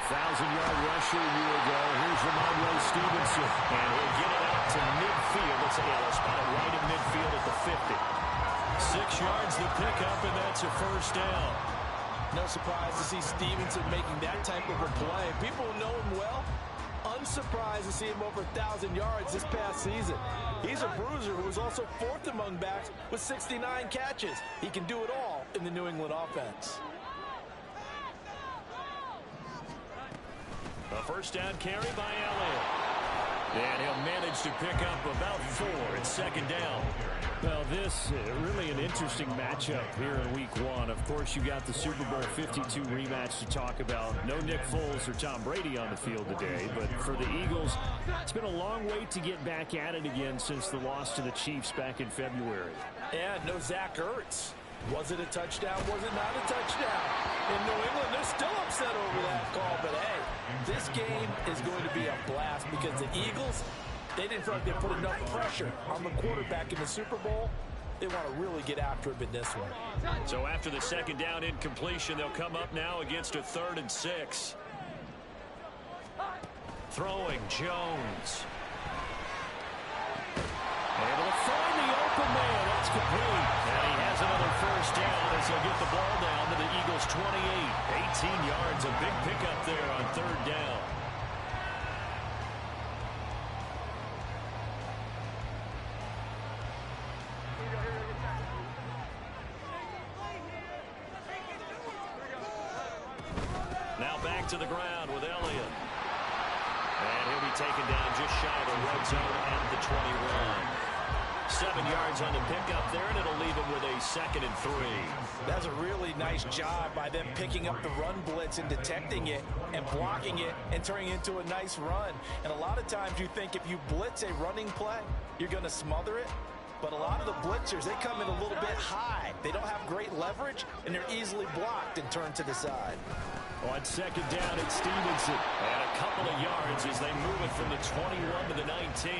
1,000-yard rusher a year ago. Here's Ramondre Stevenson. And he'll get it out to midfield. They'll spot it right in midfield at the 50. 6 yards the pickup, and that's a first down. No surprise to see Stevenson making that type of a play. People know him well. Unsurprised to see him over 1,000 yards this past season. He's a bruiser who was also 4th among backs with 69 catches. He can do it all in the New England offense. A first down carry by Elliott. And he'll manage to pick up about 4 at second down. Well, this really an interesting matchup here in Week 1. Of course, you got the Super Bowl 52 rematch to talk about. No Nick Foles or Tom Brady on the field today. But for the Eagles, it's been a long wait to get back at it again since the loss to the Chiefs back in February. And no Zach Ertz. Was it a touchdown? Was it not a touchdown? In New England, they're still upset over that call. But, hey, this game is going to be a blast because the Eagles, they didn't feel like they put enough pressure on the quarterback in the Super Bowl. They want to really get after him in this one. So after the second down incompletion, they'll come up now against a 3rd and 6. Throwing Jones. Able to find the open man. That's complete. And he has another first down as he'll get the ball down to the Eagles' 28. 18 yards, a big pickup there on 3rd down. Now back to the ground with Elliott. And he'll be taken down just shy of the red zone at the 21. 7 yards on the pickup there, and it'll leave him with a 2nd and 3. That's a really nice job by them picking up the run blitz and detecting it and blocking it and turning it into a nice run. And a lot of times you think if you blitz a running play, you're going to smother it. But a lot of the blitzers, they come in a little bit high. They don't have great leverage, and they're easily blocked and turned to the side. On 2nd down, it's Stevenson. And a couple of yards as they move it from the 21 to the 19.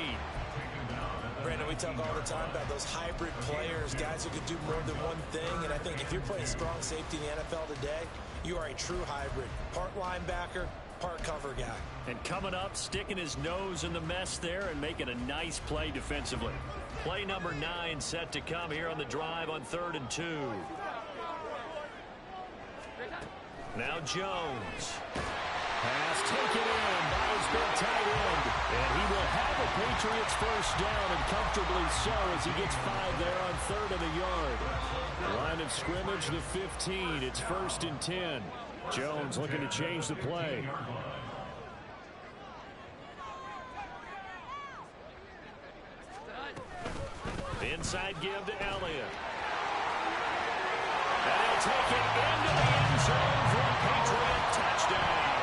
Brandon, we talk all the time about those hybrid players, guys who can do more than one thing. And I think if you're playing strong safety in the NFL today, you are a true hybrid. Part linebacker, part cover guy. And coming up, sticking his nose in the mess there and making a nice play defensively. Play number 9 set to come here on the drive on 3rd and 2. Now Jones. Pass taken in by his big tight end. And he will have a Patriots first down, and comfortably so as he gets 5 there on 3rd and a yard. Line of scrimmage, the 15. It's 1st and 10. Jones looking to change the play. Inside give to Elliott. And he'll take it into the end zone for a Patriot touchdown.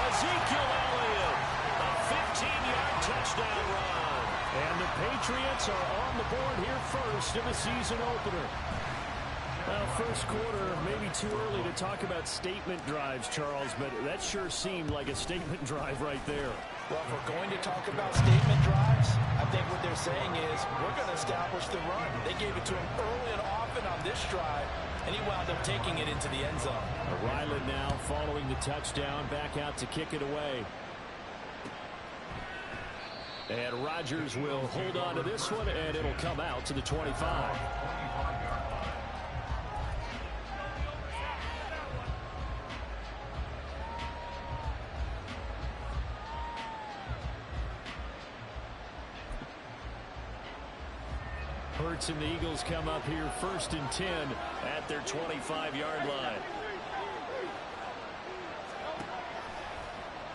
Ezekiel Elliott, a 15-yard touchdown run. And the Patriots are on the board here first in the season opener. Well, first quarter, maybe too early to talk about statement drives, Charles, but that sure seemed like a statement drive right there. Well, if we're going to talk about statement drives, I think what they're saying is we're going to establish the run. They gave it to him early and often on this drive, and he wound up taking it into the end zone. Ryland now following the touchdown, back out to kick it away. And Rodgers will hold on to this one, and it'll come out to the 25. Hurts and the Eagles come up here 1st and 10 at their 25-yard line.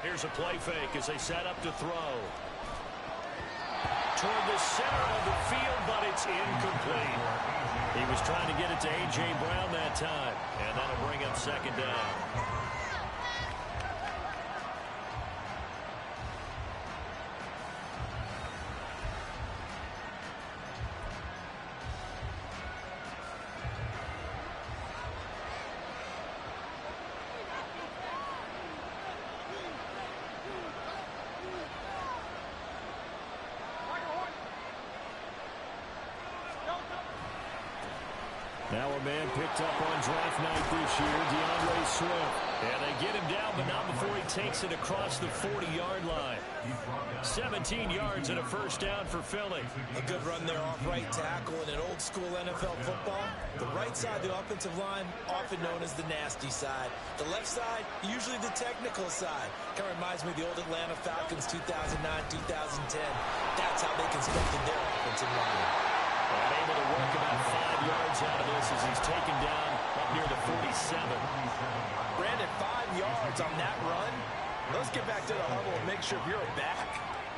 Here's a play fake as they set up to throw. Toward the center of the field, but it's incomplete. He was trying to get it to A.J. Brown that time, and that'll bring up 2nd down. Now a man picked up on draft night this year, DeAndre Swift. And they get him down, but not before he takes it across the 40-yard line. 17 yards and a first down for Philly. A good run there off right tackle in an old-school NFL football. The right side of the offensive line, often known as the nasty side. The left side, usually the technical side. Kind of reminds me of the old Atlanta Falcons 2009-2010. That's how they constructed their offensive line. And able to work about 5 yards out of this as he's taken down up near the 47. Brandon, 5 yards on that run. Let's get back to the huddle and make sure if you're a back,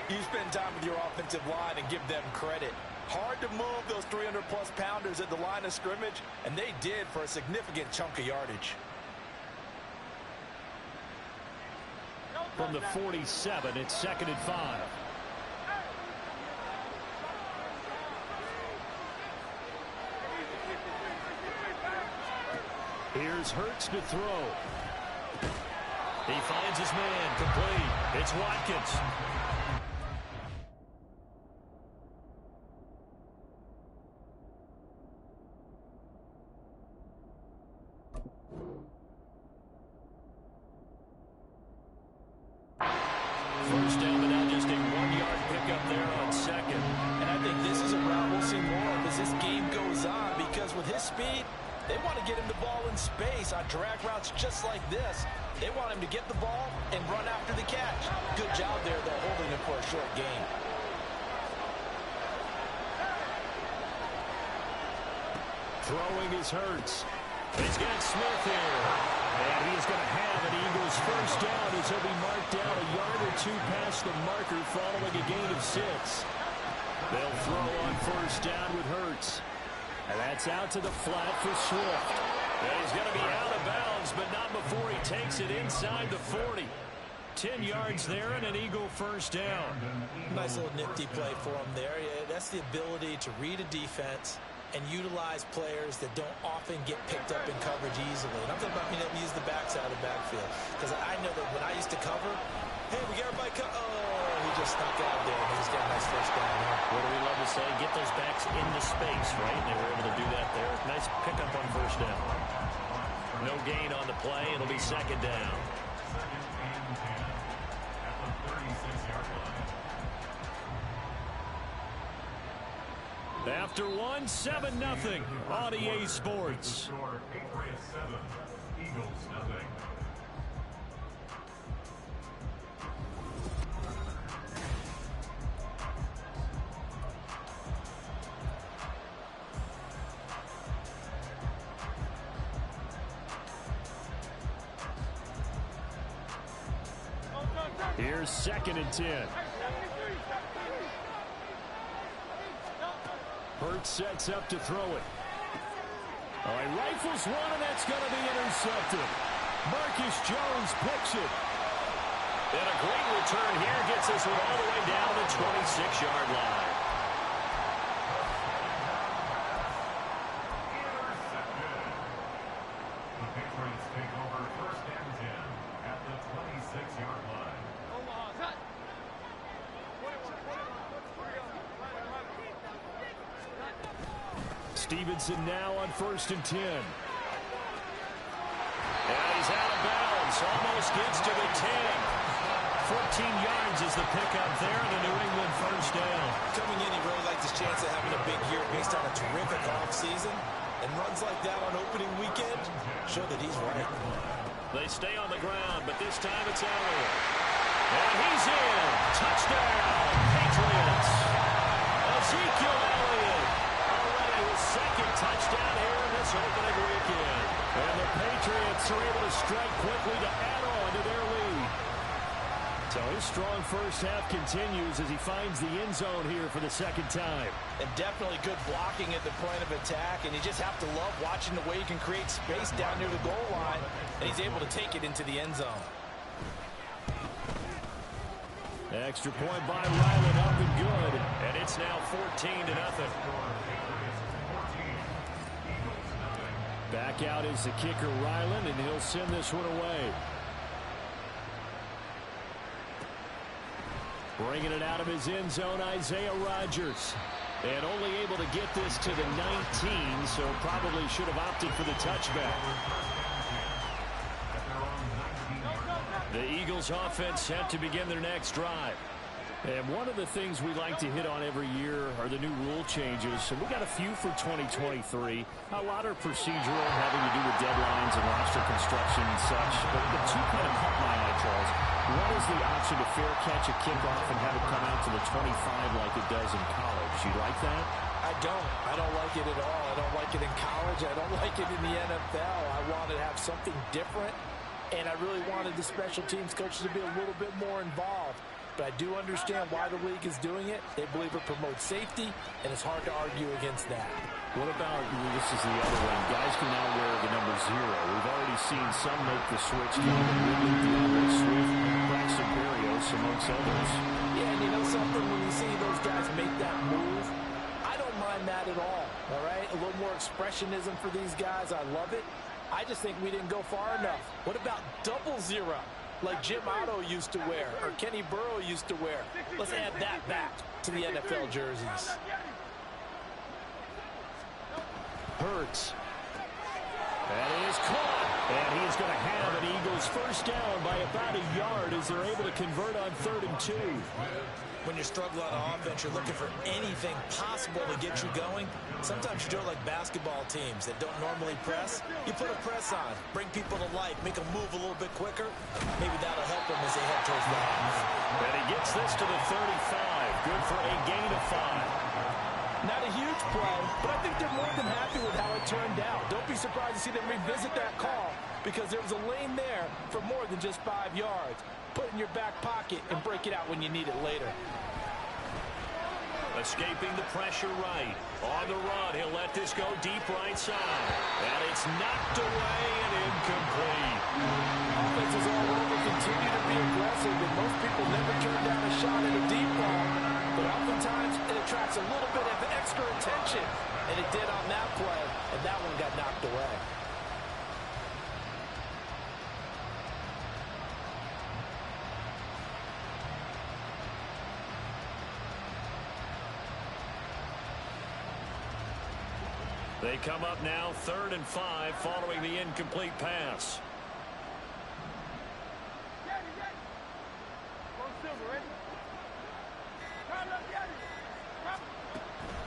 you spend time with your offensive line and give them credit. Hard to move those 300-plus pounders at the line of scrimmage, and they did for a significant chunk of yardage. From the 47, it's 2nd and 5. Here's Hurts to throw. He finds his man, complete. It's Watkins. First down, but now just a 1-yard pickup there on 2nd. And I think this is a route we'll see more of as this game goes on, because with his speed, they want to get him the ball in space on drag routes just like this. They want him to get the ball and run after the catch. Good job there, though, holding him for a short gain. Throwing is Hurts. He's got Smith here. And he's going to have an Eagles first down as he'll be marked down a yard or two past the marker following a gain of 6. They'll throw on first down with Hurts. And that's out to the flat for Swift. And he's going to be out of bounds, but not before he takes it inside the 40. 10 yards there and an Eagle first down. Nice little nifty play for him there. Yeah, that's the ability to read a defense and utilize players that don't often get picked up in coverage easily. And I'm talking about being able to use the backside of the backfield. Because I know that when I used to cover, hey, we got everybody he just snuck out there, and he's got a nice first down there. What do we love to say? Get those backs into space, right? And they were able to do that there. Nice pickup on first down. No gain on the play. It'll be 2nd down. After 1, 7-0 on EA Sports. Eagles nothing. Here's 2nd and 10. Hurts sets up to throw it. Oh, he rifles one, and that's going to be intercepted. Marcus Jones picks it. And a great return here gets this one all the way down the 26-yard line. The Patriots take over 1st and 10 at the 26-yard line. Stevenson now on 1st and 10. And he's out of bounds. Almost gets to the 10. 14 yards is the pickup there. The New England first down. Coming in, he really liked his chance of having a big year based on a terrific offseason. And runs like that on opening weekend show that he's right. They stay on the ground, but this time it's Elliott. And he's in. Touchdown, Patriots. Ezekiel Elliott. Already his 2nd touchdown here in this opening weekend. And the Patriots are able to strike quickly to add on to their lead. So his strong first half continues as he finds the end zone here for the 2nd time. And definitely good blocking at the point of attack. And you just have to love watching the way he can create space down near the goal line. And he's able to take it into the end zone. Extra point by Ryland, up and good. And it's now 14-0. Back out is the kicker, Ryland, and he'll send this one away. Bringing it out of his end zone, Isaiah Rodgers. And only able to get this to the 19, so probably should have opted for the touchback. The Eagles offense set to begin their next drive. And one of the things we like to hit on every year are the new rule changes. And we got a few for 2023. A lot are procedural, having to do with deadlines and roster construction and such. But the two kind of caught my eye, Charles. One is the option to fair catch a kickoff and have it come out to the 25 like it does in college. You like that? I don't. I don't like it at all. I don't like it in college. I don't like it in the NFL. I want to have something different. And I really wanted the special teams coaches to be a little bit more involved. But I do understand why the league is doing it. They believe it promotes safety, and it's hard to argue against that. What about, this is the other one, guys can now wear the number 0. We've already seen some make the switch. Calvin Ridley, DeAndre Swift, Braxton Berrios, amongst others. Yeah, and you know something, when you see those guys make that move, I don't mind that at all right? A little more expressionism for these guys. I love it. I just think we didn't go far enough. What about double 0? Like Jim Otto used to wear, or Kenny Burrow used to wear. Let's add that back to the NFL jerseys. Hurts. That is caught. And he's going to have an Eagles first down by about a yard as they're able to convert on 3rd and 2. When you're struggling on offense, you're looking for anything possible to get you going. Sometimes you do it like basketball teams that don't normally press. You put a press on, bring people to life, make them move a little bit quicker. Maybe that'll help them as they head towards the half. And he gets this to the 35. Good for a gain of 5. Not a huge play, but I think they're more than happy with how it turned out. Don't be surprised to see them revisit that call because there was a lane there for more than just 5 yards. Put it in your back pocket and break it out when you need it later. Escaping the pressure right. On the run, he'll let this go deep right side. And it's knocked away and incomplete. Offenses all over continue to be aggressive, and most people never turn down a shot at a deep ball. But oftentimes, it attracts a little bit of extra attention. And it did on that play, and that one got knocked away. They come up now 3rd and 5 following the incomplete pass.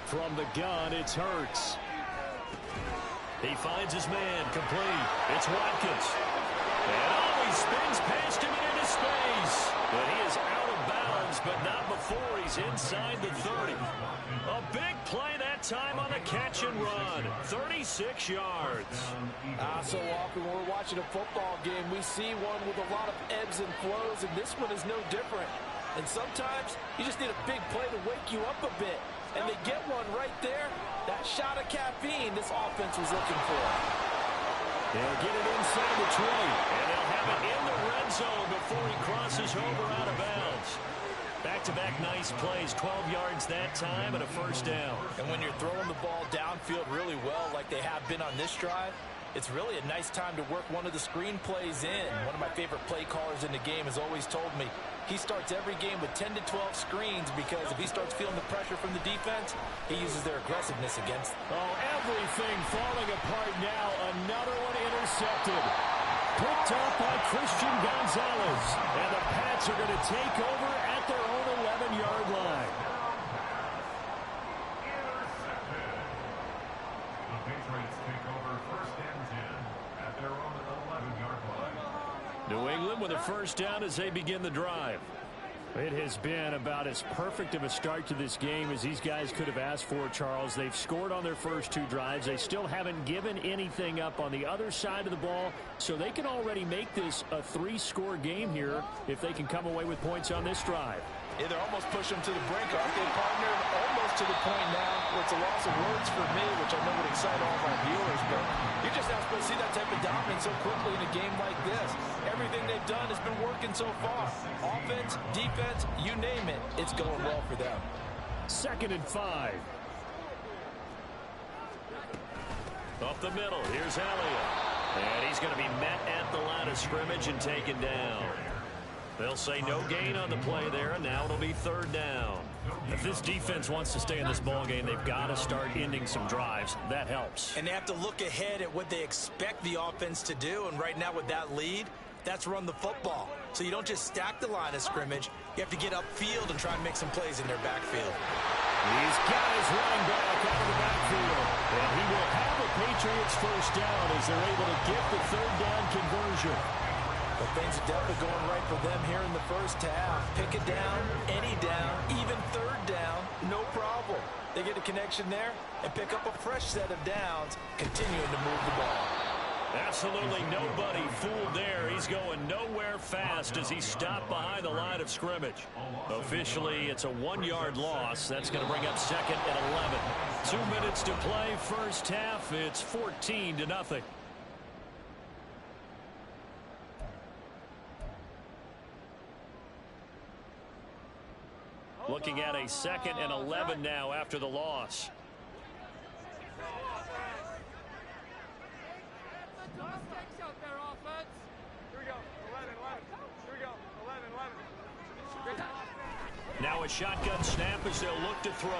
From the gun, it's Hurts. He finds his man, complete. It's Watkins. And he spins past him and into space. But he is out of bounds, but not before he's inside the 30. A big play that time on the catch and run. 36 yards. So often when we're watching a football game, we see one with a lot of ebbs and flows, and this one is no different. And sometimes you just need a big play to wake you up a bit. And they get one right there. That shot of caffeine this offense was looking for. They'll get it inside the 20. And they'll have it in the red zone before he crosses over out of bounds. Back-to-back nice plays, 12 yards that time and a first down. And when you're throwing the ball downfield really well like they have been on this drive, it's really a nice time to work one of the screen plays in. One of my favorite play callers in the game has always told me he starts every game with 10 to 12 screens because if he starts feeling the pressure from the defense, he uses their aggressiveness against them. Oh, everything falling apart now. Another one intercepted. Picked up by Christian Gonzalez. And the Pats are going to take over at their own 11-yard line. The Patriots take over 1st and 10 at their own 11-yard line. New England with a first down as they begin the drive. It has been about as perfect of a start to this game as these guys could have asked for, Charles. They've scored on their first 2 drives. They still haven't given anything up on the other side of the ball, so they can already make this a 3-score game here if they can come away with points on this drive. Yeah, they're almost pushing them to the brink, aren't they, partner? Almost to the point now where it's a loss of words for me, which I know would excite all of our viewers, but you're just not supposed to see that type of dominance so quickly in a game like this. Everything they've done has been working so far. Offense, defense, you name it, it's going well for them. 2nd and 5. Up the middle, here's Elliott. And he's going to be met at the line of scrimmage and taken down. They'll say no gain on the play there, and now it'll be 3rd down. If this defense wants to stay in this ball game, they've got to start ending some drives. That helps. And they have to look ahead at what they expect the offense to do. And right now with that lead, that's run the football. So you don't just stack the line of scrimmage. You have to get upfield and try and make some plays in their backfield. He's got his running back out of the backfield. And he will have the Patriots first down as they're able to get the third down conversion. But things are definitely going right for them here in the first half. Pick it down, any down, even third down, no problem. They get a connection there and pick up a fresh set of downs, continuing to move the ball. Absolutely nobody fooled there. He's going nowhere fast as he stopped behind the line of scrimmage. Officially, it's a 1-yard loss. That's going to bring up second and 11. 2 minutes to play first half. It's 14-0. Looking at a second and 11 now after the loss. Now a shotgun snap as they'll look to throw.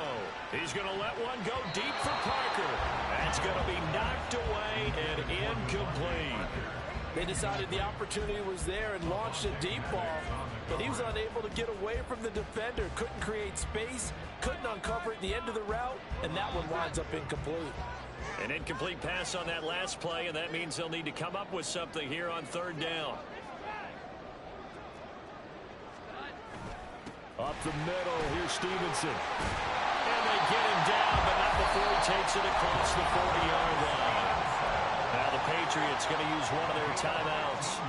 He's going to let one go deep for Parker. That's going to be knocked away and incomplete. They decided the opportunity was there and launched a deep ball, but he was unable to get away from the defender. Couldn't create space, couldn't uncover at the end of the route, and that one winds up incomplete. An incomplete pass on that last play, and that means they'll need to come up with something here on third down. Up the middle, here's Stevenson. And they get him down, but not before he takes it across the 40-yard line. Now the Patriots going to use one of their timeouts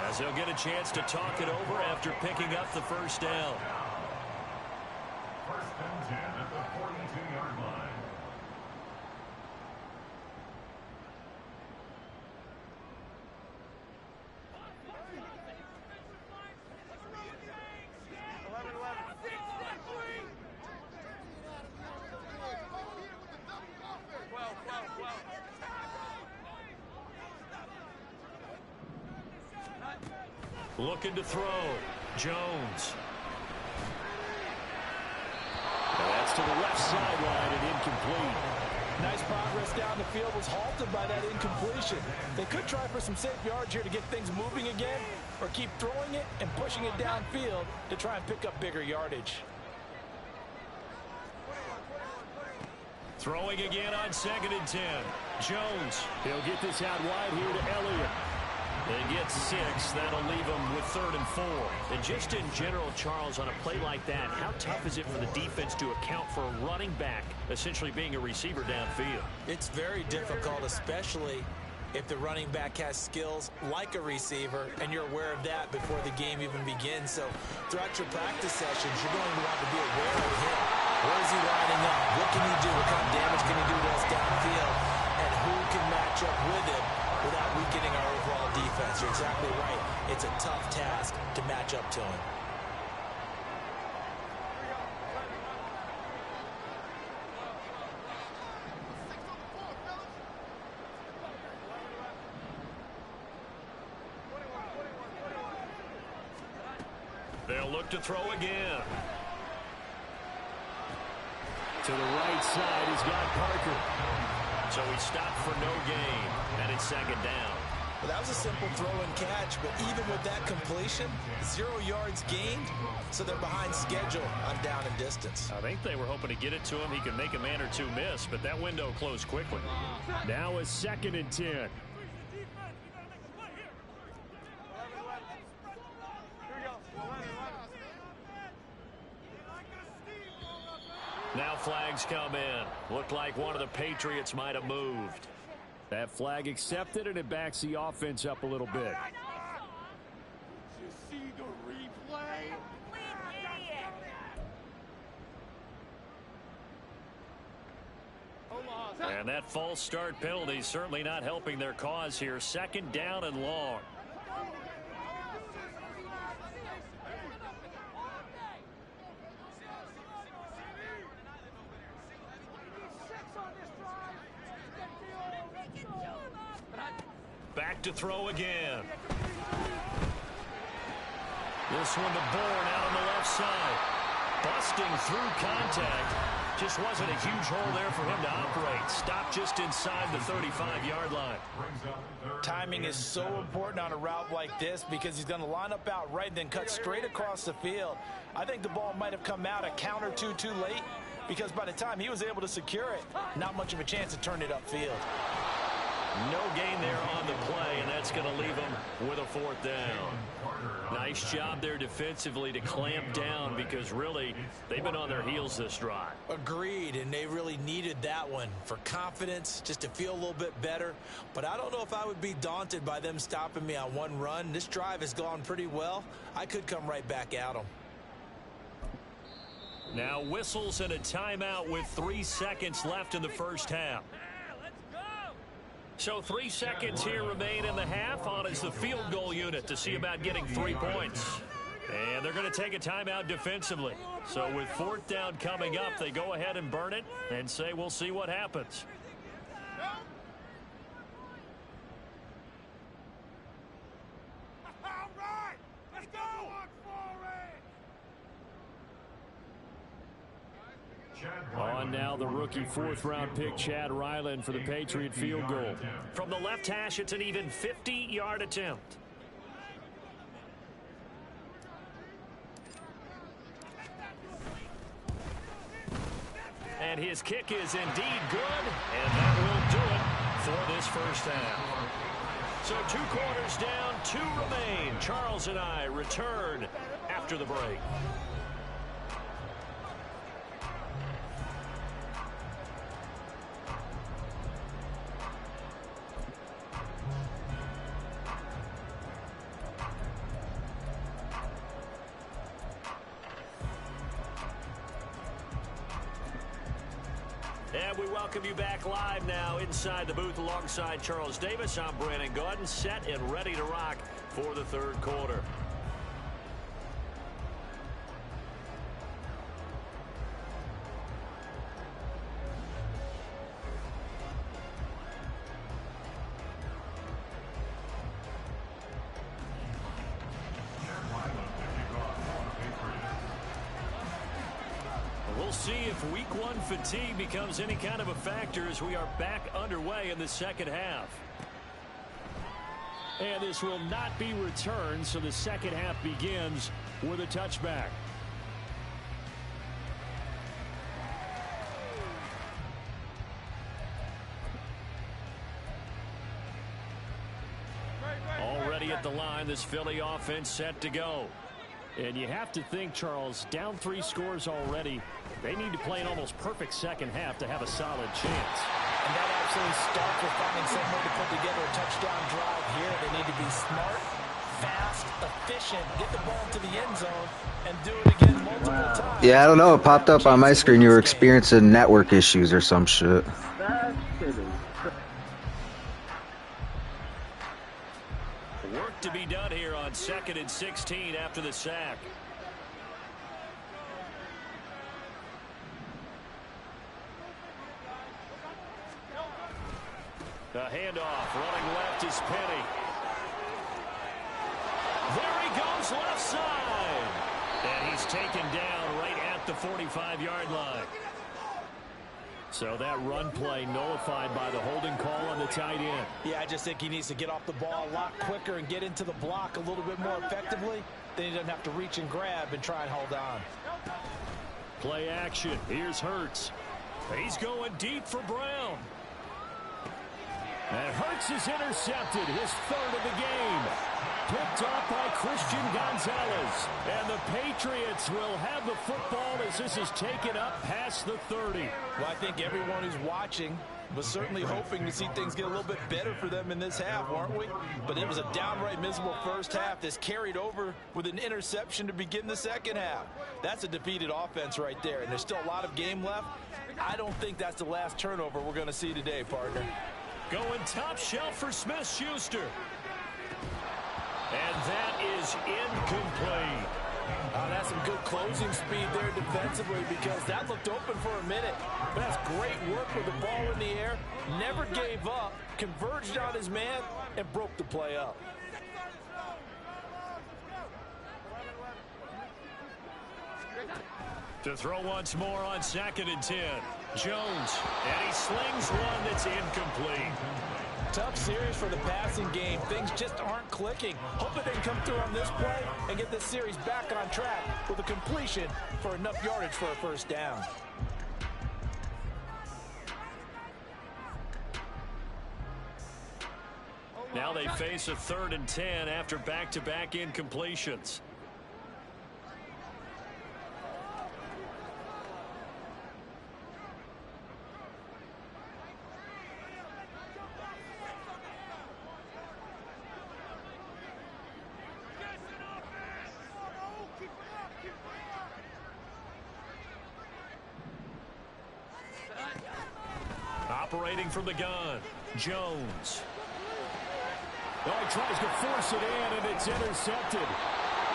as they'll get a chance to talk it over after picking up the first down. First and 10 at the 42-yard line. Looking to throw. Jones. And that's to the left sideline and incomplete. Nice progress down the field was halted by that incompletion. They could try for some safe yards here to get things moving again, or keep throwing it and pushing it downfield to try and pick up bigger yardage. Throwing again on second and 10. Jones. He'll get this out wide here to Elliott. They get 6. That'll leave them with third and 4. And just in general, Charles, on a play like that, how tough is it for the defense to account for a running back essentially being a receiver downfield? It's very difficult, especially if the running back has skills like a receiver, and you're aware of that before the game even begins. So throughout your practice sessions, you're going to want to be aware of him. Where is he lining up? What can he do? What kind of damage can he do to us downfield? And who can match up with him without weakening our overall defense? You're exactly right. It's a tough task to match up to him. They'll look to throw again. To the right side, he's got Parker. So he stopped for no gain, and it's second down. Well, that was a simple throw and catch, but even with that completion, 0 yards gained, so they're behind schedule on down and distance. I think they were hoping to get it to him. He could make a man or two miss, but that window closed quickly. Now is second and 10. Now flags come in. Looked like one of the Patriots might have moved. That flag accepted, and it backs the offense up a little bit. Did you see the replay? And that false start penalty certainly not helping their cause here. Second down and long. Back to throw again. This one to Bourne out on the left side. busting through contact. Just wasn't a huge hole there for him to operate. Stopped just inside the 35-yard line. Timing is so important on a route like this because he's going to line up out right and then cut straight across the field. I think the ball might have come out a count or two too late because by the time he was able to secure it, not much of a chance to turn it upfield. No gain there on the play, and that's going to leave him with a 4th down. Nice job there defensively to clamp down because really they've been on their heels this drive. Agreed, and they really needed that one for confidence, just to feel a little bit better. But I don't know if I would be daunted by them stopping me on one run. This drive has gone pretty well. I could come right back at them. Now whistles and a timeout with 3 seconds left in the first half. So 3 seconds here remain in the half. On is the field goal unit to see about getting 3 points. And they're going to take a timeout defensively. So with 4th down coming up, they go ahead and burn it and say we'll see what happens. All right, let's go. On now the rookie 4th-round pick Chad Ryland for the Patriot field goal. From the left hash, it's an even 50-yard attempt. And his kick is indeed good, and that will do it for this first half. So 2 quarters down, 2 remain. Charles and I return after the break. And we welcome you back live now inside the booth alongside Charles Davis. I'm Brandon Gaudin, set and ready to rock for the 3rd quarter. We'll see if week 1 fatigue becomes any kind of a factor as we are back underway in the second half. And this will not be returned, so the second half begins with a touchback. Already at the line, this Philly offense set to go. And you have to think, Charles, down 3 scores already. They need to play an almost perfect second half to have a solid chance. And that absolutely starts with finding some way to put together a touchdown drive here. They need to be smart, fast, efficient, get the ball to the end zone, and do it again multiple times. Yeah, I don't know. It popped up on my screen. You were experiencing network issues or some shit. Work to be done here on 2nd and 16 after the sack. The handoff, running left is Penny. There he goes left side. And he's taken down right at the 45-yard line. So that run play nullified by the holding call on the tight end. Yeah, I just think he needs to get off the ball a lot quicker and get into the block a little bit more effectively. Then he doesn't have to reach and grab and try and hold on. Play action. Here's Hurts. He's going deep for Brown. And Hurts is intercepted, his 3rd of the game. Picked off by Christian Gonzalez. And the Patriots will have the football as this is taken up past the 30. Well, I think everyone who's watching was certainly hoping to see things get a little bit better for them in this half, weren't we? But it was a downright miserable first half that's carried over with an interception to begin the second half. That's a defeated offense right there, and there's still a lot of game left. I don't think that's the last turnover we're going to see today, partner. Going top shelf for Smith-Schuster. And that is incomplete. That's some good closing speed there defensively because that looked open for a minute. But that's great work with the ball in the air. Never gave up, converged on his man, and broke the play up. To throw once more on 2nd and 10. Jones, and he slings one that's incomplete. Tough series for the passing game. Things just aren't clicking. Hoping they can come through on this play and get this series back on track with a completion for enough yardage for a first down. Now they face a 3rd and 10 after back-to-back incompletions. Operating from the gun, Jones. Oh, he tries to force it in, and it's intercepted.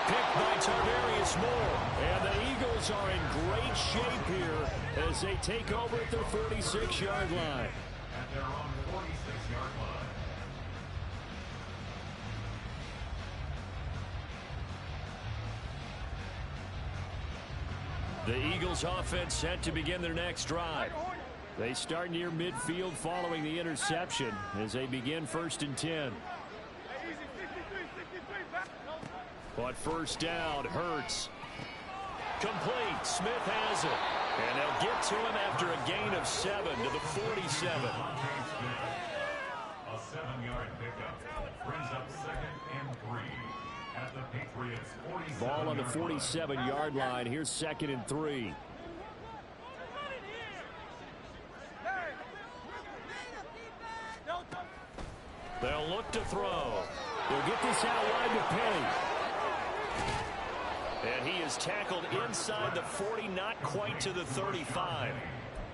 Picked by Tarvarius Moore. And the Eagles are in great shape here as they take over at their 46-yard line. At their own 46-yard line. The Eagles offense set to begin their next drive. They start near midfield following the interception as they begin 1st and 10. But first down, Hurts. Complete. Smith has it. And they'll get to him after a gain of 7 to the 47. A 7-yard pickup brings up 2nd and 3 at the Patriots' 47. Ball on the 47-yard line. Here's 2nd and 3. They'll look to throw. They'll get this out wide to Penny. And he is tackled inside the 40, not quite to the 35.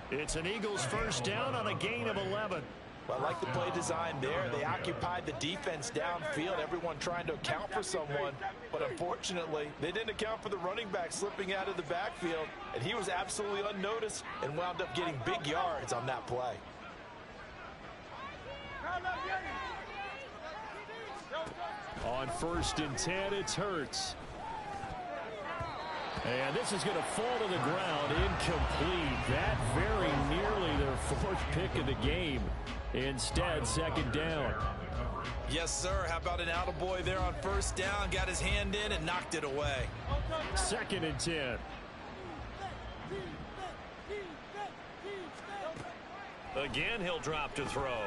It's an Eagles first down on a gain of 11. Well, I like the play design there. They occupied the defense downfield, everyone trying to account for someone. But unfortunately, they didn't account for the running back slipping out of the backfield. And he was absolutely unnoticed and wound up getting big yards on that play. On 1st and 10, it's Hurts. And this is going to fall to the ground, incomplete. That very nearly their 4th pick of the game. Instead, 2nd down. Yes, sir. How about an attaboy there on 1st down? Got his hand in and knocked it away. 2nd and 10. Again, he'll drop to throw.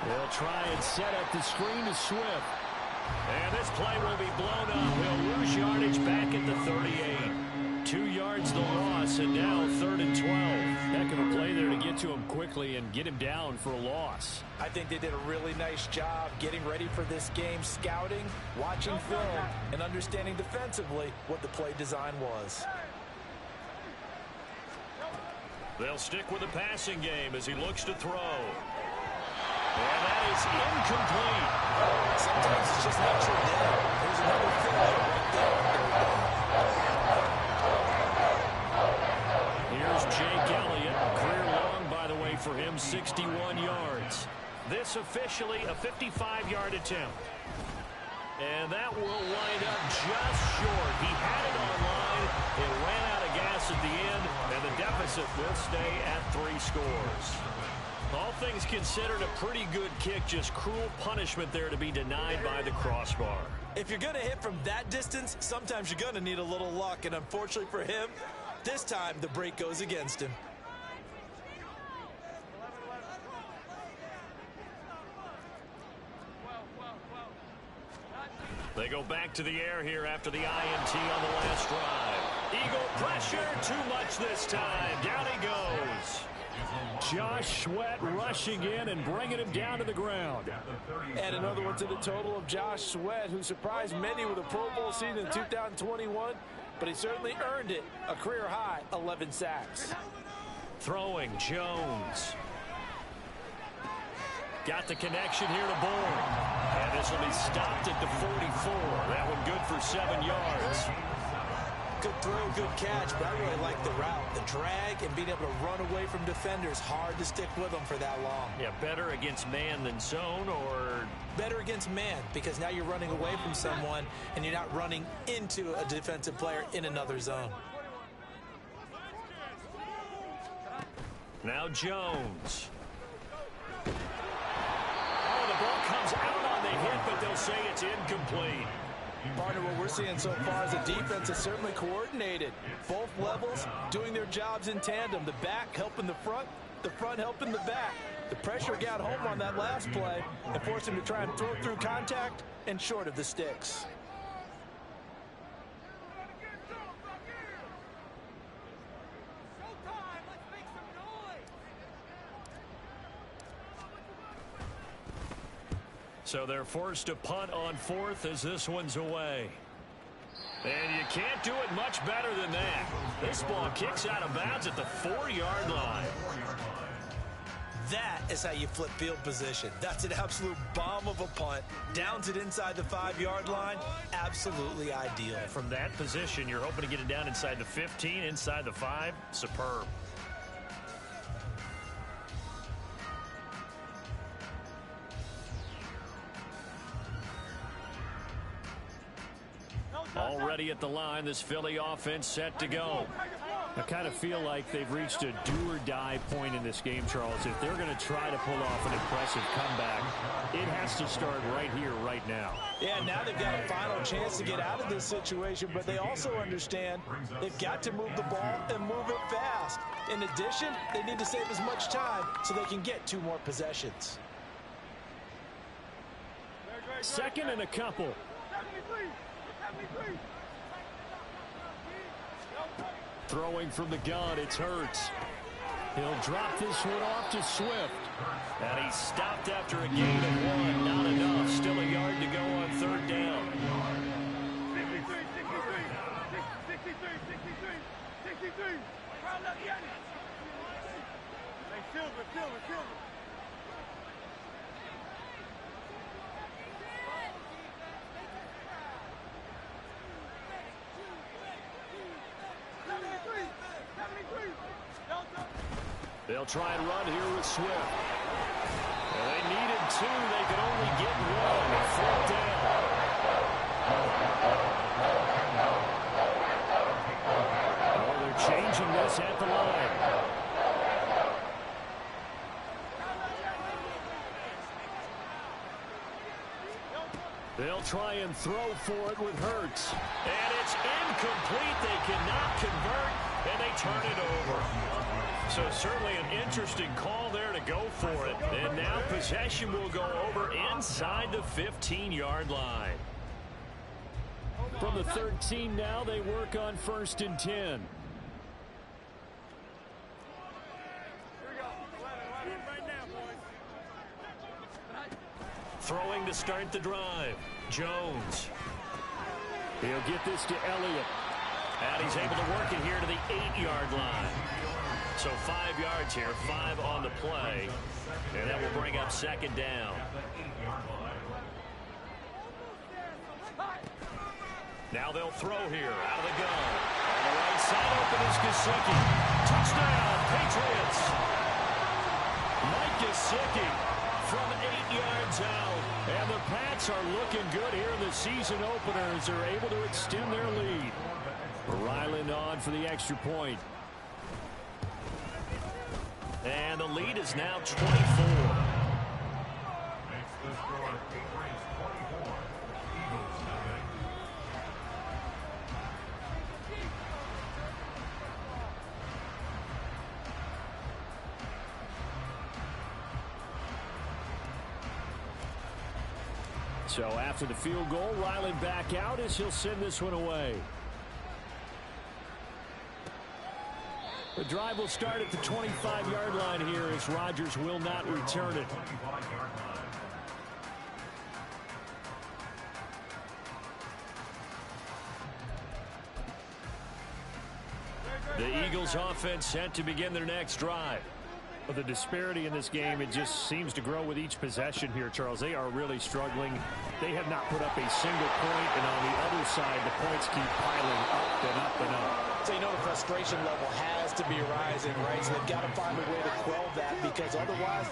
They'll try and set up the screen to Swift. And this play will be blown up. He'll lose yardage back at the 38. 2 yards the loss, and now 3rd and 12. Heck of a play there to get to him quickly and get him down for a loss. I think they did a really nice job getting ready for this game, scouting, watching film, and understanding defensively what the play design was. They'll stick with the passing game as he looks to throw. And that is incomplete. Sometimes it's just not your day. Here's another failure right there. Here's Jake Elliott. Career long, by the way, for him, 61 yards. This officially a 55-yard attempt. And that will wind up just short. He had it on line. It ran out of gas at the end, and the deficit will stay at 3 scores. All things considered, a pretty good kick. Just cruel punishment there to be denied by the crossbar. If you're going to hit from that distance, sometimes you're going to need a little luck. And unfortunately for him, this time the break goes against him. They go back to the air here after the INT on the last drive. Eagle pressure, too much this time. Down he goes. Josh Sweat rushing in and bringing him down to the ground. And another one to the total of Josh Sweat, who surprised many with a Pro Bowl season in 2021, but he certainly earned it. A career high, 11 sacks. Throwing, Jones. Got the connection here to Bourne. And this will be stopped at the 44. That one good for 7 yards. Good throw, good catch, but I really like the route. The drag and being able to run away from defenders. Hard to stick with them for that long. Yeah, better against man than zone, or? Better against man, because now you're running away from someone and you're not running into a defensive player in another zone. Now Jones. Oh, the ball comes out on the hit, but they'll say it's incomplete. Partner, what we're seeing so far is the defense is certainly coordinated. Both levels doing their jobs in tandem. The back helping the front helping the back. The pressure got home on that last play and forced him to try and throw through contact and short of the sticks. So they're forced to punt on fourth as this one's away. And you can't do it much better than that. This ball kicks out of bounds at the 4-yard line. That is how you flip field position. That's an absolute bomb of a punt. Downs it inside the 5-yard line. Absolutely ideal. From that position, you're hoping to get it down inside the 15, inside the 5. Superb. Already at the line, this Philly offense set to go. I kind of feel like they've reached a do-or-die point in this game, Charles. If they're going to try to pull off an impressive comeback, it has to start right here, right now. Yeah, now they've got a final chance to get out of this situation, but they also understand they've got to move the ball and move it fast. In addition, they need to save as much time so they can get 2 more possessions. Second and a couple. Throwing from the gun, it's Hurts. He'll drop this one off to Swift. And he's stopped after a gain of 1. Not enough. Still a yard to go on third down. 63. Silver. They'll try and run here with Swift. Well, they needed 2. They could only get 1. Fourth down. Oh, they're changing this at the line. They'll try and throw for it with Hurts. And it's incomplete. They cannot convert, and they turn it over. So certainly an interesting call there to go for it. And now possession will go over inside the 15-yard line. From the 13 now, they work on 1st and 10. Throwing to start the drive. Jones. He'll get this to Elliott. And he's able to work it here to the 8-yard line. So 5 yards here, 5 on the play. And that will bring up second down. Now they'll throw here out of the gun. On the right side open is Gesicki. Touchdown, Patriots. Mike Gesicki from 8 yards out. And the Pats are looking good here in the season opener as they're able to extend their lead. Ryland on for the extra point. And the lead is now 24. Makes the score Patriots 24, Eagles nothing. So after the field goal, Ryland back out as he'll send this one away. The drive will start at the 25-yard line here as Rodgers will not return it. The Eagles offense set to begin their next drive. Well, the disparity in this game, it just seems to grow with each possession here, Charles. They are really struggling. They have not put up a single point, and on the other side, the points keep piling up and up and up. So you know the frustration level has to be rising, right? So they've got to find a way to quell that, because otherwise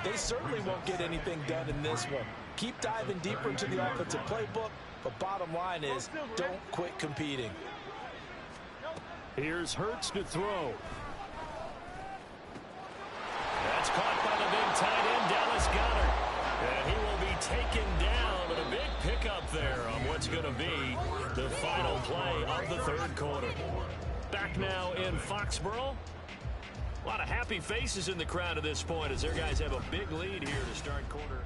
they certainly won't get anything done in this one. Keep diving deeper into the offensive playbook, but bottom line is don't quit competing. Here's Hurts to throw. It's caught by the big tight end, Dallas Goedert. And he will be taken down. But a big pickup there on what's going to be the final play of the third quarter. Back now in Foxborough. A lot of happy faces in the crowd at this point as their guys have a big lead here to start quarter.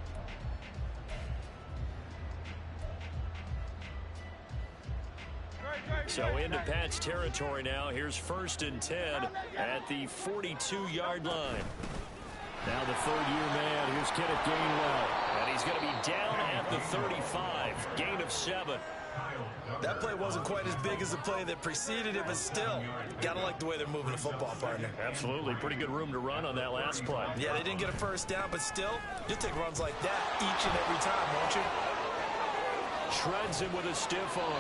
So into Pat's territory now. Here's 1st and 10 at the 42-yard line. Now the third-year man. Here's Kenneth Gainwell. And he's going to be down at the 35. Gain of 7. That play wasn't quite as big as the play that preceded it, but still, gotta like the way they're moving the football, partner. Absolutely. Pretty good room to run on that last play. Yeah, they didn't get a first down, but still, you'll take runs like that each and every time, won't you? Shreds him with a stiff arm.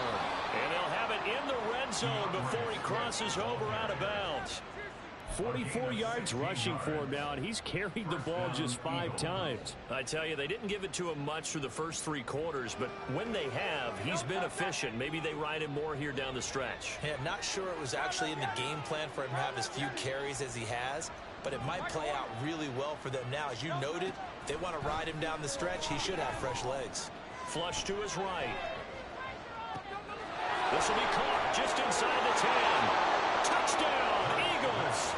And they'll have it in the red zone before he crosses over out of bounds. 44 yards rushing for him now, and he's carried the ball just 5 times. I tell you, they didn't give it to him much through the first 3 quarters, but when they have, he's been efficient. Maybe they ride him more here down the stretch. Yeah, not sure it was actually in the game plan for him to have as few carries as he has, but it might play out really well for them now. As you noted, if they want to ride him down the stretch, he should have fresh legs. Flush to his right. This will be caught just inside the 10. Touchdown, Eagles.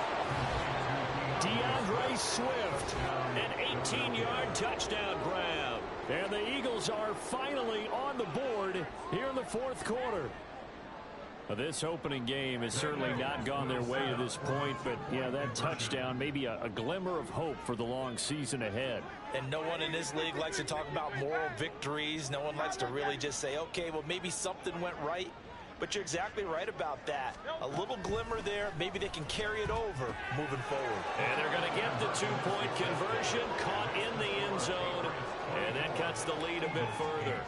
DeAndre Swift, an 18-yard touchdown grab. And the Eagles are finally on the board here in the fourth quarter. This opening game has certainly not gone their way to this point, but yeah, that touchdown, maybe a glimmer of hope for the long season ahead. And no one in this league likes to talk about moral victories. No one likes to really just say, okay, well, maybe something went right. But you're exactly right about that. A little glimmer there. Maybe they can carry it over moving forward. And they're going to get the 2-point conversion, caught in the end zone, and that cuts the lead a bit further.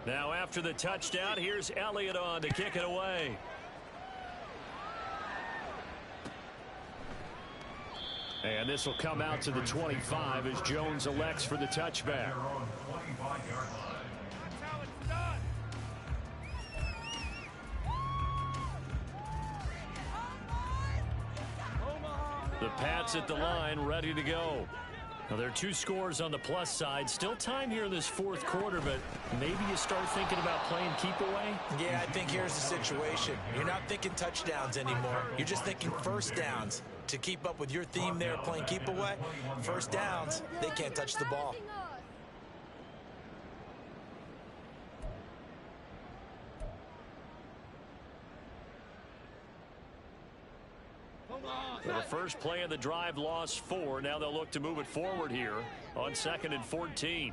Now after the touchdown, here's Elliott on to kick it away. And this will come out to the 25 as Jones elects for the touchback. The Pats at the line, ready to go. Now, there are 2 scores on the plus side. Still time here in this fourth quarter, but maybe you start thinking about playing keep away? Yeah, I think here's the situation. You're not thinking touchdowns anymore. You're just thinking first downs. To keep up with your theme there, playing keep away, first downs, they can't touch the ball. For the first play of the drive, lost 4. Now they'll look to move it forward here on 2nd and 14.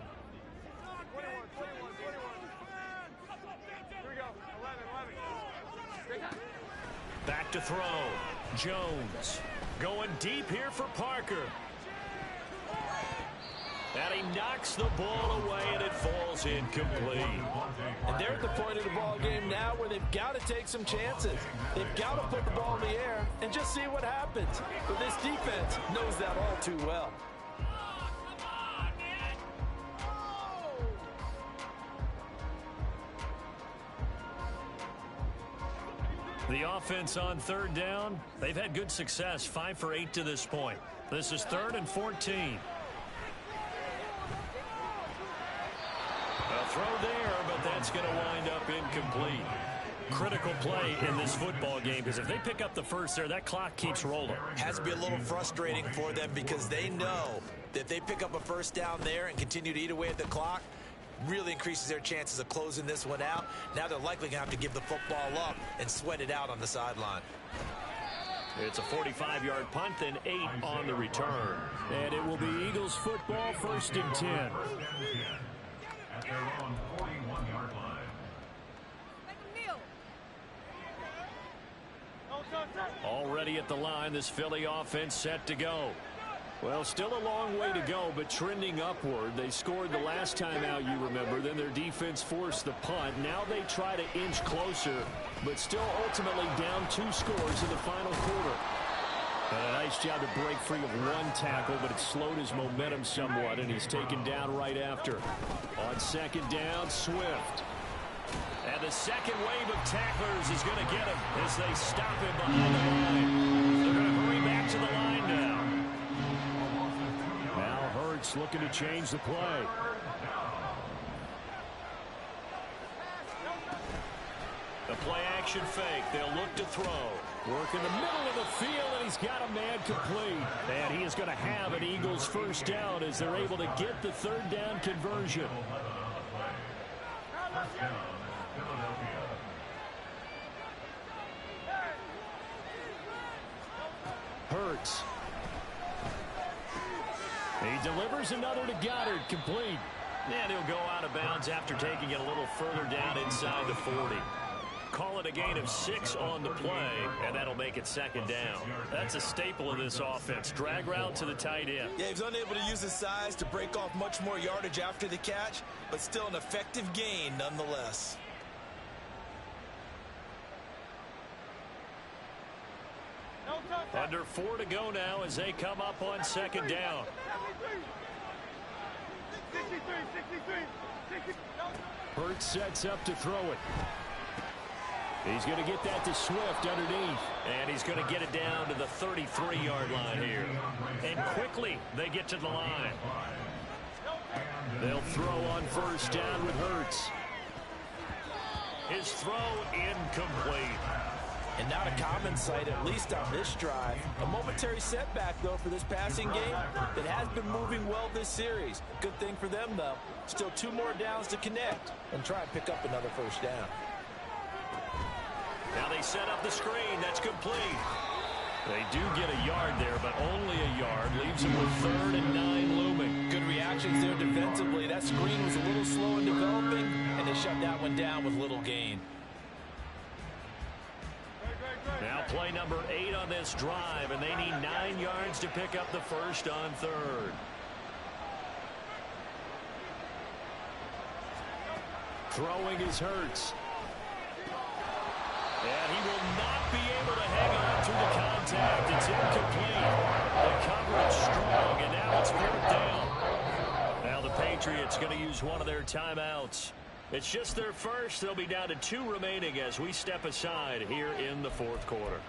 Back to throw. Jones going deep here for Parker. And he knocks the ball away, and it falls incomplete. And they're at the point of the ball game now where they've got to take some chances. They've got to put the ball in the air and just see what happens. But this defense knows that all too well. The offense on 3rd down, they've had good success, 5 for 8 to this point. This is 3rd and 14. A throw there, but that's going to wind up incomplete. Critical play in this football game, because if they pick up the first there, that clock keeps rolling. Has to be a little frustrating for them because they know that if they pick up a first down there and continue to eat away at the clock, really increases their chances of closing this one out. Now they're likely going to have to give the football up and sweat it out on the sideline. It's a 45-yard punt, then 8 on the return. And it will be Eagles football, 1st and 10. At their own 41-yard line. Already at the line, this Philly offense set to go. Well, still a long way to go, but trending upward. They scored the last time out, you remember. Then their defense forced the punt. Now they try to inch closer, but still ultimately down 2 scores in the final quarter. And a nice job to break free of 1 tackle, but it slowed his momentum somewhat, and he's taken down right after. On 2nd down, Swift. And the second wave of tacklers is going to get him as they stop him behind the line. They're going to hurry back to the line now. Now Hurts looking to change the play. The play action fake. They'll look to throw. Work in the middle of the field, and he's got a man complete. And he is going to have an Eagles first down as they're able to get the third down conversion. Hurts. He delivers another to Goddard, complete. And he'll go out of bounds after taking it a little further down inside the 40. Call it a gain of 6 on the play, and that'll make it second down. That's a staple of this offense. Drag route to the tight end. Yeah, he's unable to use his size to break off much more yardage after the catch, but still an effective gain nonetheless. Under 4 to go now as they come up on second down. Hurts sets up to throw it. He's going to get that to Swift underneath. And he's going to get it down to the 33-yard line here. And quickly they get to the line. They'll throw on first down with Hurts. His throw incomplete. And not a common sight, at least on this drive. A momentary setback, though, for this passing game that has been moving well this series. Good thing for them, though. Still 2 more downs to connect and try and pick up another first down. Now they set up the screen. That's complete. They do get a yard there, but only a yard. Leaves them with 3rd and 9 looming. Good reactions there defensively. That screen was a little slow in developing, and they shut that one down with little gain. Now play number 8 on this drive, and they need 9 yards to pick up the first on 3rd. Throwing is Hurts. And he will not be able to hang on through the contact. It's incomplete. The coverage strong, and now it's 4th down. Now the Patriots going to use one of their timeouts. It's just their first. They'll be down to 2 remaining as we step aside here in the 4th quarter.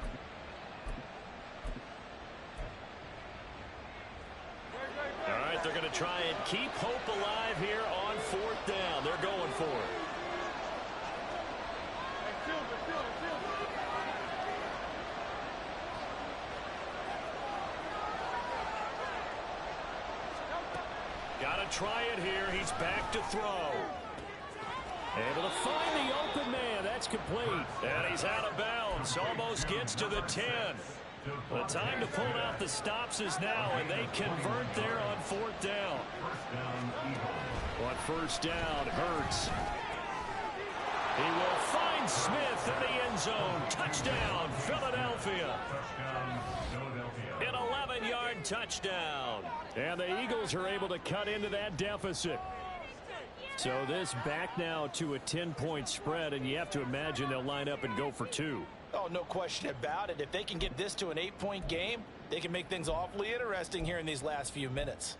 All right, they're going to try and keep hope alive here on 4th down. They're going for it. Got to try it here. He's back to throw. Able to find the open man. That's complete. And he's out of bounds. Almost gets to the 10. The time to pull out the stops is now, and they convert there on 4th down. On first down, Hurts. He will find Smith in the end zone. Touchdown, Philadelphia. An 11-yard touchdown. And the Eagles are able to cut into that deficit. So this back now to a 10-point spread, and you have to imagine they'll line up and go for 2. Oh, no question about it. If they can get this to an 8-point game, they can make things awfully interesting here in these last few minutes.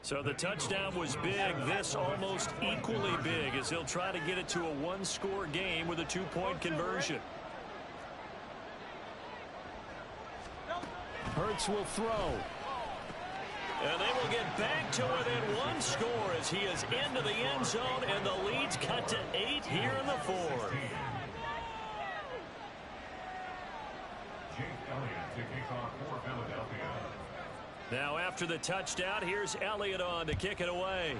So the touchdown was big. This almost equally big as he'll try to get it to a 1-score game with a 2-point conversion. Hurts will throw. And they will get back to within 1 score as he is into the end zone, and the lead's cut to 8 here in the 4th. Now after the touchdown, here's Elliott on to kick it away.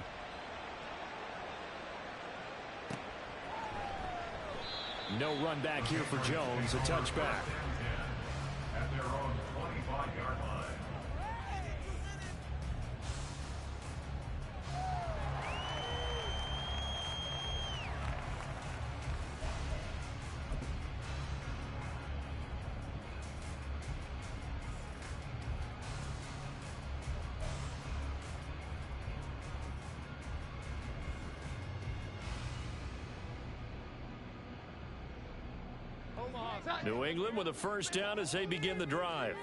No run back here for Jones, a touchback. At their own 25-yard line. New England with a first down as they begin the drive.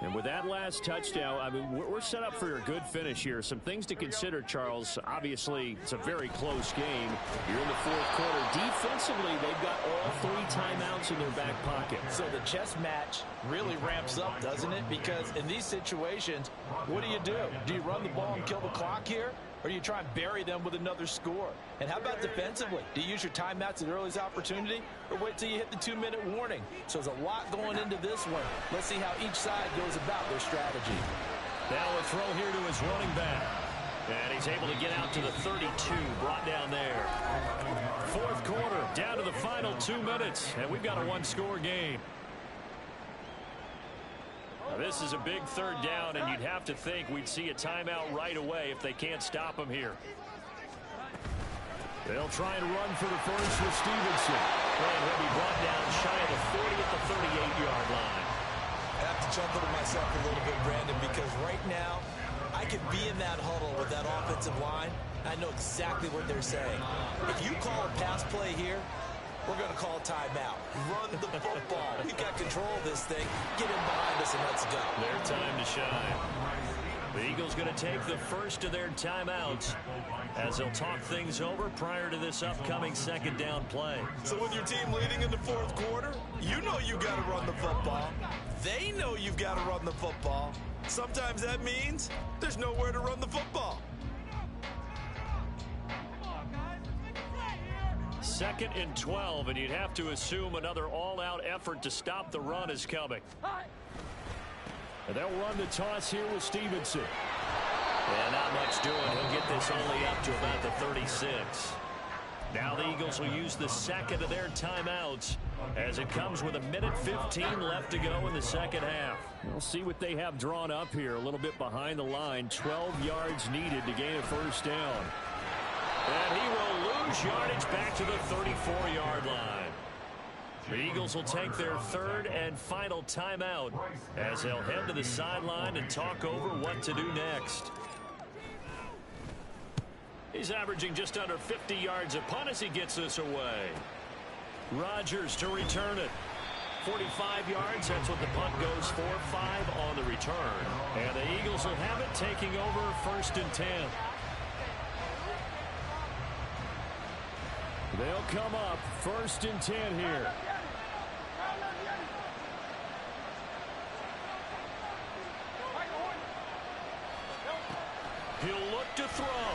And with that last touchdown, I mean, we're set up for a good finish here. Some things to consider, Charles. Obviously, it's a very close game. You're in the fourth quarter. Defensively, they've got all 3 timeouts in their back pocket. So the chess match really ramps up, doesn't it? Because in these situations, what do? Do you run the ball and kill the clock here? Or do you try and bury them with another score? And how about defensively? Do you use your timeouts at the earliest opportunity, or wait till you hit the 2-minute warning? So there's a lot going into this one. Let's see how each side goes about their strategy. Now a throw here to his running back. And he's able to get out to the 32, brought down there. Fourth quarter, down to the final 2 minutes, and we've got a 1-score game. Now, this is a big third down, and you'd have to think we'd see a timeout right away if they can't stop him here. They'll try and run for the first with Stevenson. And he'll be brought down shy of the 40 at the 38-yard line. I have to chuckle to myself a little bit, Brandon, because right now I could be in that huddle with that offensive line. I know exactly what they're saying. If you call a pass play here, we're going to call a timeout. Run the football. We've got control of this thing. Get in behind us and let's go. Their time to shine. The Eagles going to take the first of their timeouts as they'll talk things over prior to this upcoming second down play. So with your team leading in the fourth quarter, you know you got to run the football. They know you've got to run the football. Sometimes that means there's nowhere to run the football. Second and 12, and you'd have to assume another all-out effort to stop the run is coming. And they'll run the toss here with Stevenson. And not much doing. He'll get this only up to about the 36. Now the Eagles will use the second of their timeouts as it comes with 1:15 left to go in the second half. We'll see what they have drawn up here. A little bit behind the line. 12 yards needed to gain a first down. And he will lose yardage back to the 34-yard line. The Eagles will take their third and final timeout as they'll head to the sideline and talk over what to do next. He's averaging just under 50 yards a punt as he gets this away. Rodgers to return it. 45 yards, that's what the punt goes for. 5 on the return. And the Eagles will have it taking over first and 10. They'll come up first and 10 here. He'll look to throw.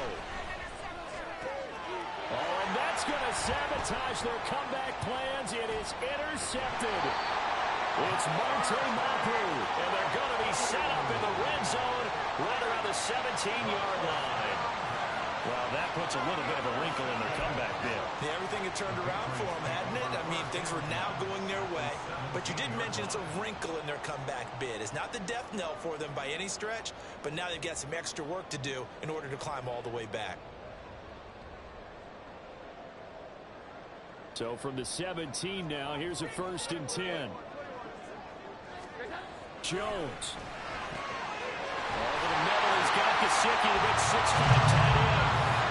Oh, and that's going to sabotage their comeback plans. It is intercepted. It's Monte Mapu, and they're going to be set up in the red zone right around the 17-yard line. Well, that puts a little bit of a wrinkle in their comeback bid. Yeah, everything had turned around for them, hadn't it? I mean, things were now going their way. But you did mention it's a wrinkle in their comeback bid. It's not the death knell for them by any stretch, but now they've got some extra work to do in order to climb all the way back. So from the 17 now, here's a first and 10. Jones. Over the middle, he's got Gesicki, the big 6'5" tight end.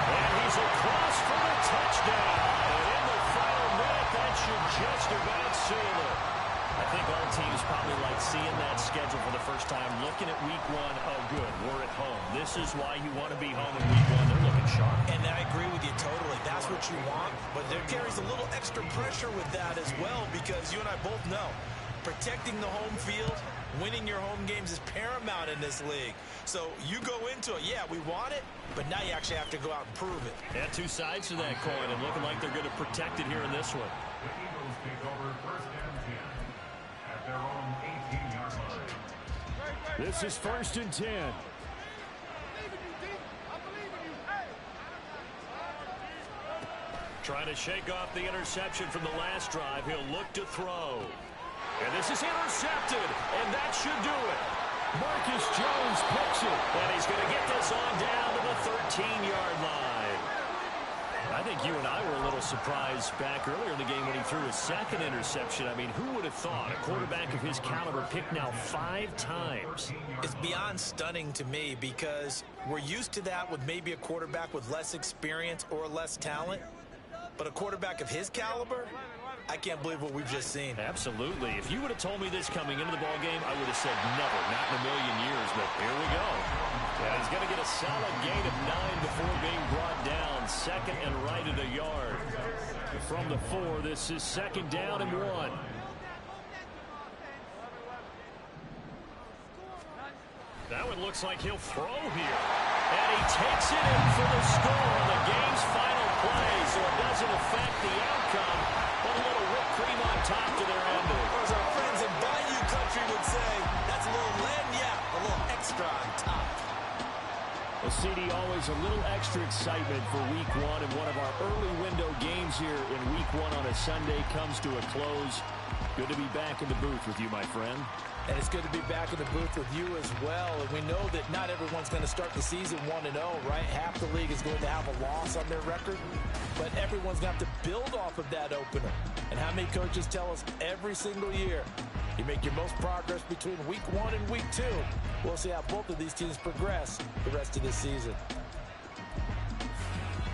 And he's across for the touchdown. And in the final minute, that should just about seal it. I think all teams probably like seeing that schedule for the first time, looking at week 1. Oh, good, we're at home. This is why you want to be home in week 1. They're looking sharp. And I agree with you totally. That's what you want. But there carries a little extra pressure with that as well, because you and I both know protecting the home field, winning your home games is paramount in this league. So you go into it, yeah, we want it, but now you actually have to go out and prove it. Yeah, 2 sides to that coin, and looking like they're going to protect it here in this one. The Eagles take over first and 10 at their own 18-yard line. This is first and 10. Trying to shake off the interception from the last drive. He'll look to throw. And this is intercepted, and that should do it. Marcus Jones picks it, and he's going to get this on down to the 13-yard line. I think you and I were a little surprised back earlier in the game when he threw his second interception. I mean, who would have thought a quarterback of his caliber picked now 5 times? It's beyond stunning to me because we're used to that with maybe a quarterback with less experience or less talent. But a quarterback of his caliber, I can't believe what we've just seen. Absolutely. If you would have told me this coming into the ball game, I would have said never, not in a million years. But here we go. Yeah, he's going to get a solid gain of 9 before being brought down. Second and right at a yard. From the 4, this is second down and 1. That one looks like he'll throw here. And he takes it in for the score on the game's final play. So it doesn't affect the outcome, but a little whipped cream on top to their ending. Or as our friends in Bayou Country would say, that's a little lagniappe, a little extra on top. Well, CD, always a little extra excitement for Week 1, and one of our early window games here in Week 1 on a Sunday comes to a close. Good to be back in the booth with you, my friend. And it's good to be back in the booth with you as well. And we know that not everyone's going to start the season 1-0, right? Half the league is going to have a loss on their record. But everyone's going to have to build off of that opener. And how many coaches tell us every single year, you make your most progress between Week 1 and Week 2. We'll see how both of these teams progress the rest of this season.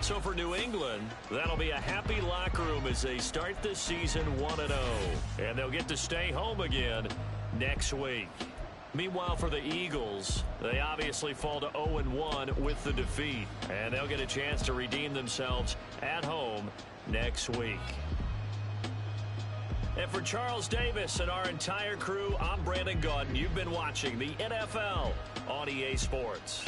So for New England, that'll be a happy locker room as they start this season 1-0. And they'll get to stay home again next week. Meanwhile, for the Eagles, they obviously fall to 0-1 with the defeat. And they'll get a chance to redeem themselves at home next week. And for Charles Davis and our entire crew, I'm Brandon Gaudin. You've been watching the NFL on EA Sports.